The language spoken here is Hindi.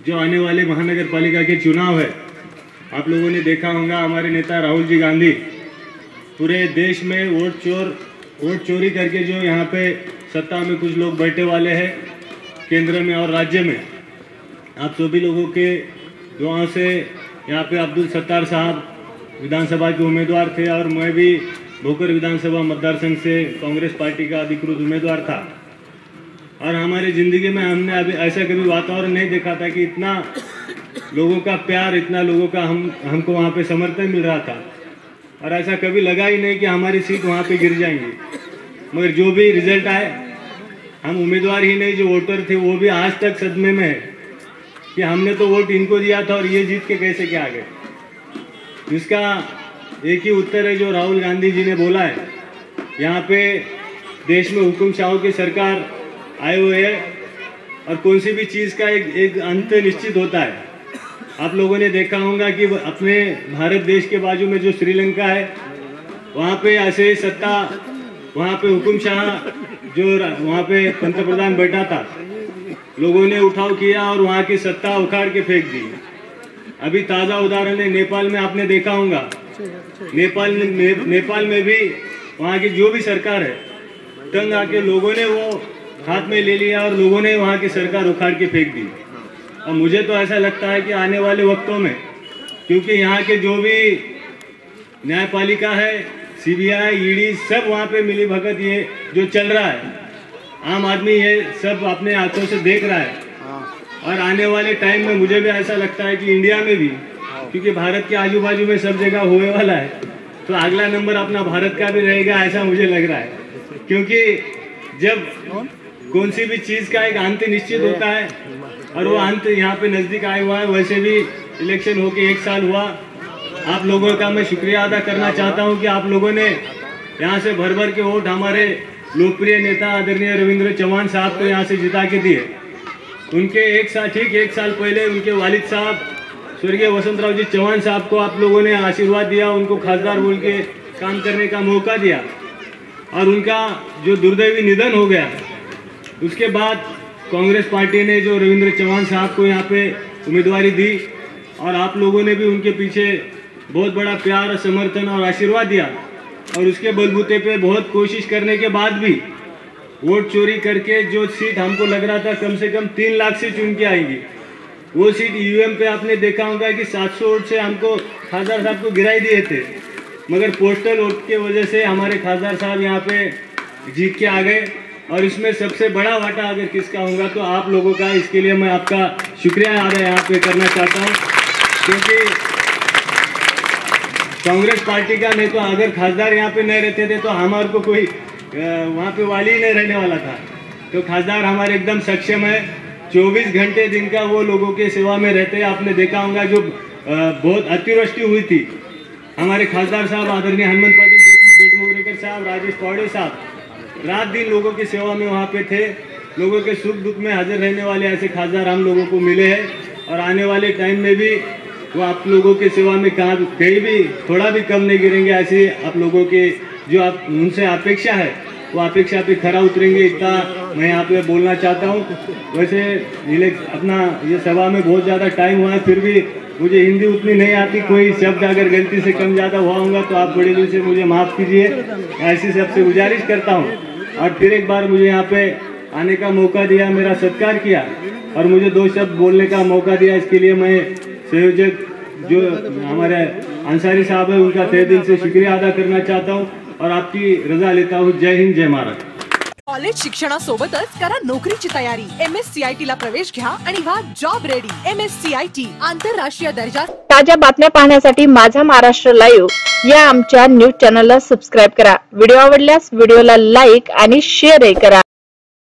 जो आने वाले महानगर पालिका के चुनाव है, आप लोगों ने देखा होगा हमारे नेता राहुल जी गांधी पूरे देश में वोट चोरी करके जो यहाँ पे सत्ता में कुछ लोग बैठे वाले हैं केंद्र में और राज्य में, आप सभी लोगों के दुआओं से यहाँ पे अब्दुल सत्तार साहब विधानसभा के उम्मीदवार थे और मैं भी भोकर विधानसभा मतदार संघ से कांग्रेस पार्टी का अधिकृत उम्मीदवार था। और हमारी ज़िंदगी में हमने अभी ऐसा कभी वातावरण नहीं देखा था कि इतना लोगों का प्यार, इतना लोगों का हमको वहाँ पे समर्थन मिल रहा था। और ऐसा कभी लगा ही नहीं कि हमारी सीट वहाँ पे गिर जाएंगी। मगर जो भी रिजल्ट आए, हम उम्मीदवार ही नहीं जो वोटर थे वो भी आज तक सदमे में है कि हमने तो वोट इनको दिया था और ये जीत के कैसे क्या आ गए। इसका एक ही उत्तर है जो राहुल गांधी जी ने बोला है, यहाँ पे देश में हुकुमशाहों की सरकार आए हुए है और कौन सी भी चीज़ का एक अंत निश्चित होता है। आप लोगों ने देखा होगा कि अपने भारत देश के बाजू में जो श्रीलंका है, वहाँ पे ऐसे सत्ता, वहाँ पे हुकुमशाह जो वहाँ पे पंतप्रधान बैठा था, लोगों ने उठाव किया और वहाँ की सत्ता उखाड़ के फेंक दी। अभी ताज़ा उदाहरण है नेपाल में, आपने देखा होगा नेपाल में भी वहाँ की जो भी सरकार है, तंग आके लोगों ने वो हाथ में ले लिया और लोगों ने वहाँ की सरकार उखाड़ के फेंक दी। और मुझे तो ऐसा लगता है कि आने वाले वक्तों में, क्योंकि यहाँ के जो भी न्यायपालिका है, CBI, ED, सब वहाँ पे मिली भगत ये जो चल रहा है, आम आदमी ये सब अपने आंखों से देख रहा है। और आने वाले टाइम में मुझे भी ऐसा लगता है कि इंडिया में भी, क्योंकि भारत के आजू बाजू में सब जगह होने वाला है, तो अगला नंबर अपना भारत का भी रहेगा, ऐसा मुझे लग रहा है। क्योंकि जब कौन सी भी चीज़ का एक अंत निश्चित होता है और वो अंत यहाँ पे नज़दीक आया हुआ है, वैसे भी इलेक्शन होके 1 साल हुआ। आप लोगों का मैं शुक्रिया अदा करना चाहता हूँ कि आप लोगों ने यहाँ से भर भर के वोट हमारे लोकप्रिय नेता आदरणीय रविंद्र चौहान साहब को यहाँ से जिता के दिए। उनके ठीक एक साल पहले उनके वालिद साहब स्वर्गीय वसंतराव जी चौहान साहब को आप लोगों ने आशीर्वाद दिया, उनको खासदार बोल के काम करने का मौका दिया और उनका जो दुर्दैवी निधन हो गया, उसके बाद कांग्रेस पार्टी ने जो रविंद्र चौहान साहब को यहाँ पे उम्मीदवारी दी और आप लोगों ने भी उनके पीछे बहुत बड़ा प्यार और समर्थन और आशीर्वाद दिया। और उसके बलबूते पे बहुत कोशिश करने के बाद भी वोट चोरी करके जो सीट हमको लग रहा था कम से कम 3 लाख से चुन के आएगी, वो सीट EVM पे आपने देखा होगा कि 700 वोट से हमको खासदार साहब को गिराई दिए थे। मगर पोस्टल वोट के वजह से हमारे खासदार साहब यहाँ पे जीत के आ गए। और इसमें सबसे बड़ा वाटा अगर किसका होगा तो आप लोगों का। इसके लिए मैं आपका शुक्रिया अदा यहाँ पे करना चाहता हूँ, क्योंकि कांग्रेस पार्टी का नहीं तो अगर खासदार यहाँ पे नहीं रहते थे तो हमारे को कोई वहाँ पे वाली ही नहीं रहने वाला था। तो खासदार हमारे एकदम सक्षम है, 24 घंटे दिन का वो लोगों के सेवा में रहते हैं। आपने देखा होगा जो बहुत अतिवृष्टि हुई थी, हमारे खासदार साहब आदरणीय हनुमंत पाटिल बेटमोगरेकर साहब, राजेश पौड़े साहब रात दिन लोगों की सेवा में वहाँ पे थे। लोगों के सुख दुख में हाजिर रहने वाले ऐसे खासदार हम लोगों को मिले हैं और आने वाले टाइम में भी वो आप लोगों के सेवा में कहीं भी थोड़ा भी कम नहीं गिरेंगे। ऐसे आप लोगों के जो आप उनसे अपेक्षा है वो अपेक्षा पे खरा उतरेंगे, इतना मैं यहाँ पे बोलना चाहता हूँ। वैसे अपना ये सभा में बहुत ज़्यादा टाइम हुआ है, फिर भी मुझे हिंदी उतनी नहीं आती, कोई शब्द अगर गलती से कम ज़्यादा हुआ होगा तो आप बड़े दिल से मुझे माफ़ कीजिए, ऐसी सबसे गुजारिश करता हूँ। और फिर एक बार मुझे यहाँ पे आने का मौका दिया, मेरा सत्कार किया और मुझे 2 शब्द बोलने का मौका दिया, इसके लिए मैं संयोजक जो हमारे अंसारी साहब है उनका तहे दिल से शुक्रिया अदा करना चाहता हूँ और आपकी रजा लेता हूँ। जय हिंद, जय महाराष्ट्र। कॉलेज शिक्षणासोबतच करा नोकरीची तयारी। MSCIT ला प्रवेश घ्या आणि व्हा जॉब रेडी। MSCIT आंतरराष्ट्रीय दर्जा। ताज्या बातम्या पाहण्यासाठी माझा महाराष्ट्र लाईव्ह या आमच्या न्यूज चॅनलला सबस्क्राइब करा। व्हिडिओ आवडल्यास व्हिडिओला लाईक आणि शेअर करा।